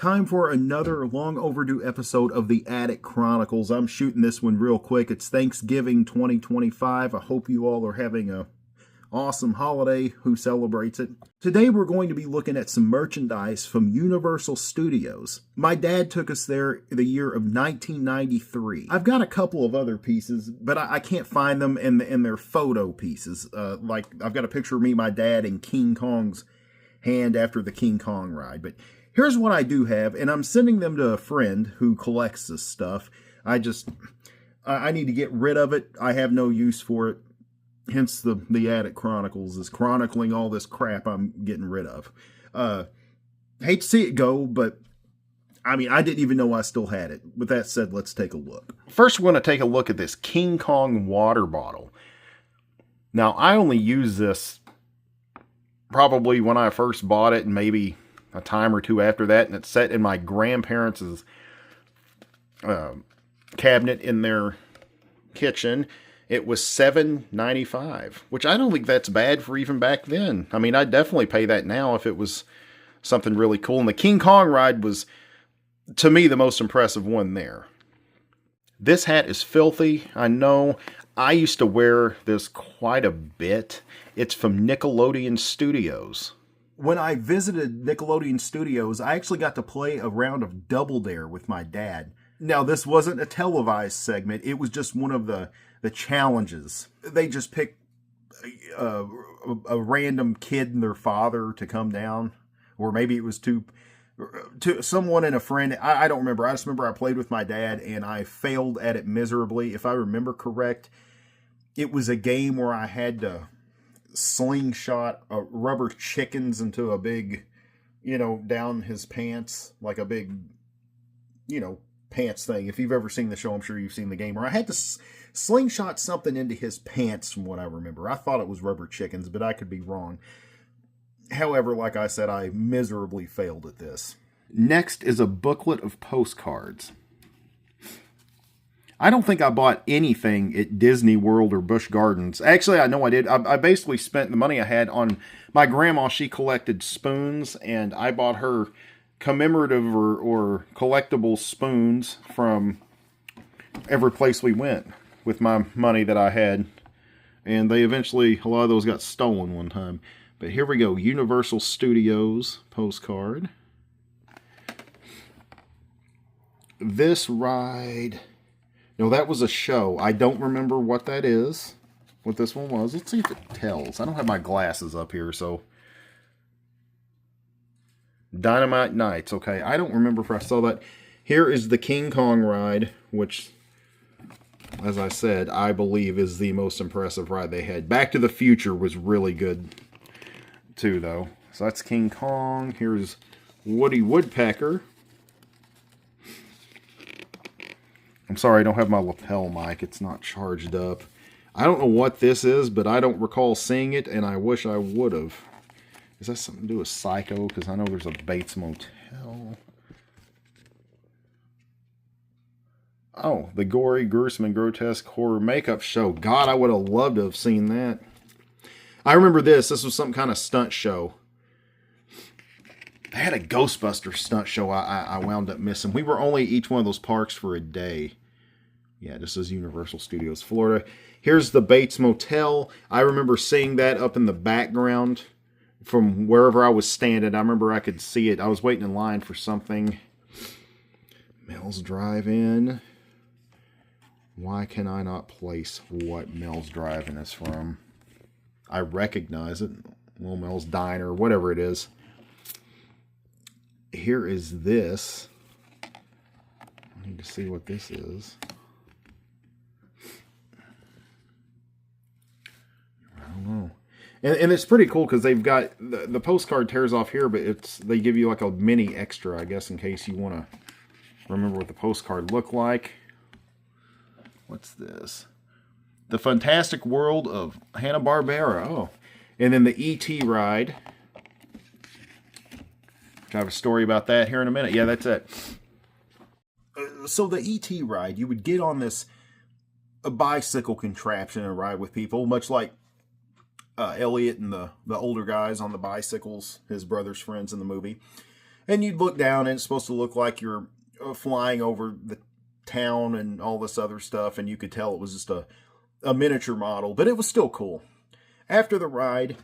Time for another long overdue episode of the Attic Chronicles. I'm shooting this one real quick. It's Thanksgiving 2025. I hope you all are having a awesome holiday who celebrates it. Today we're going to be looking at some merchandise from Universal Studios. My dad took us there the year of 1993. I've got a couple of other pieces, but I can't find them in their photo pieces. Like I've got a picture of me, my dad, and King Kong's hand after the King Kong ride. But here's what I do have, and I'm sending them to a friend who collects this stuff. I need to get rid of it. I have no use for it. Hence the Attic Chronicles is chronicling all this crap I'm getting rid of. Hate to see it go, but I mean, I didn't even know I still had it. With that said, let's take a look. First, we're going to take a look at this King Kong water bottle. Now, I only use this probably when I first bought it and maybe a time or two after that, and it's set in my grandparents' cabinet in their kitchen. It was $7.95, which I don't think that's bad for even back then. I mean, I'd definitely pay that now if it was something really cool. And the King Kong ride was, to me, the most impressive one there. This hat is filthy, I know. I used to wear this quite a bit. It's from Nickelodeon Studios. When I visited Nickelodeon Studios, I actually got to play a round of Double Dare with my dad. Now, this wasn't a televised segment. It was just one of the challenges. They just picked a random kid and their father to come down. Or maybe it was to someone and a friend. I don't remember. I just remember I played with my dad and I failed at it miserably. If I remember correct, it was a game where I had to slingshot rubber chickens into a big, down his pants, like a big, pants thing. If you've ever seen the show, I'm sure you've seen the game where I had to slingshot something into his pants from what I remember. I thought it was rubber chickens, but I could be wrong. However, like I said, I miserably failed at this. Next is a booklet of postcards. I don't think I bought anything at Disney World or Busch Gardens. Actually, I know I did. I basically spent the money I had on my grandma. She collected spoons, and I bought her commemorative or collectible spoons from every place we went with my money that I had. And they eventually, a lot of those got stolen one time. But here we go, Universal Studios postcard. This ride, no, that was a show. I don't remember what that is, what this one was. Let's see if it tells. I don't have my glasses up here, so. Dynamite Nights, okay. I don't remember if I saw that. Here is the King Kong ride, which, as I said, I believe is the most impressive ride they had. Back to the Future was really good, too, though. So that's King Kong. Here's Woody Woodpecker. I'm sorry, I don't have my lapel mic. It's not charged up. I don't know what this is, but I don't recall seeing it, and I wish I would have. Is that something to do with Psycho? Because I know there's a Bates Motel. Oh, the gory, gruesome, and grotesque horror makeup show. God, I would have loved to have seen that. I remember this. This was some kind of stunt show. They had a Ghostbusters stunt show I wound up missing. We were only each one of those parks for a day. Yeah, this is Universal Studios, Florida. Here's the Bates Motel. I remember seeing that up in the background from wherever I was standing. I remember I could see it. I was waiting in line for something. Mel's Drive-In. Why can I not place what Mel's Drive-In is from? I recognize it. Little Mel's Diner, whatever it is. Here is this. I need to see what this is. I don't know. And it's pretty cool because they've got the postcard tears off here, but they give you like a mini extra, I guess, in case you want to remember what the postcard looked like. What's this? The Fantastic World of Hanna-Barbera. Oh, and then the E.T. ride. I have a story about that here in a minute. Yeah, that's it. So the E.T. ride, you would get on this a bicycle contraption and ride with people, much like Elliot and the older guys on the bicycles, his brother's friends in the movie. And you'd look down and it's supposed to look like you're flying over the town and all this other stuff, and you could tell it was just a miniature model, but it was still cool. After the ride,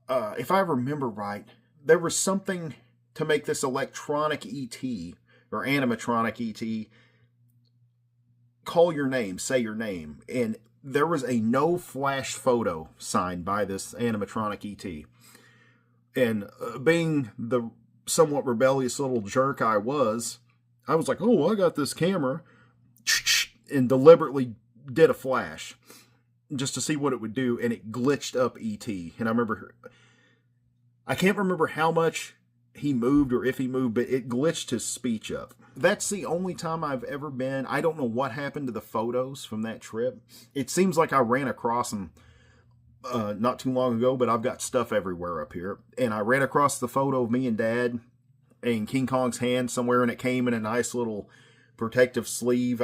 if I remember right, there was something to make this electronic ET or animatronic ET call your name, say your name, and there was a no flash photo signed by this animatronic ET. And being the somewhat rebellious little jerk I was like, oh, I got this camera, and deliberately did a flash just to see what it would do, and it glitched up ET. And I can't remember how much he moved or if he moved, but it glitched his speech up. That's the only time I've ever been. I don't know what happened to the photos from that trip. It seems like I ran across them not too long ago, but I've got stuff everywhere up here. And I ran across the photo of me and Dad and King Kong's hand somewhere, and it came in a nice little protective sleeve.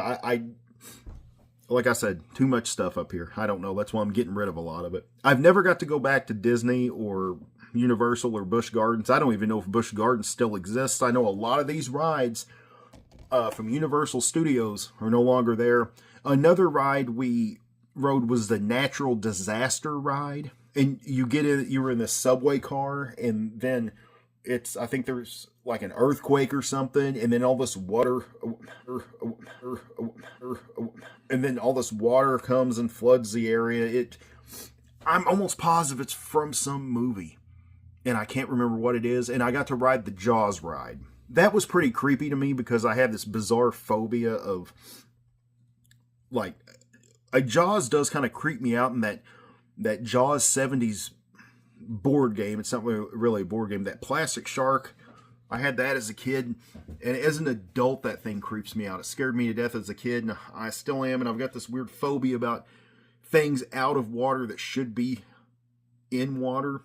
Like I said, too much stuff up here. I don't know. That's why I'm getting rid of a lot of it. I've never got to go back to Disney or Universal or Busch Gardens. I don't even know if Busch Gardens still exists. I know a lot of these rides from Universal Studios are no longer there. Another ride we rode was the Natural Disaster ride. And you were in this subway car, and then I think there's like an earthquake or something, and then all this water, and then all this water comes and floods the area. I'm almost positive it's from some movie, and I can't remember what it is. And I got to ride the Jaws ride. That was pretty creepy to me because I have this bizarre phobia of, like, Jaws does kind of creep me out in that Jaws 70s board game. It's not really a board game. That plastic shark, I had that as a kid, and as an adult that thing creeps me out. It scared me to death as a kid, and I still am. And I've got this weird phobia about things out of water that should be in water.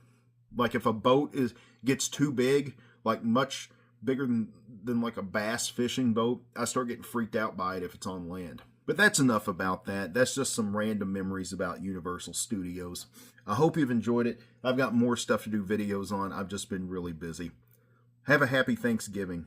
Like if a boat gets too big, like much bigger than like a bass fishing boat, I start getting freaked out by it if it's on land. But that's enough about that. That's just some random memories about Universal Studios. I hope you've enjoyed it. I've got more stuff to do videos on. I've just been really busy. Have a happy Thanksgiving.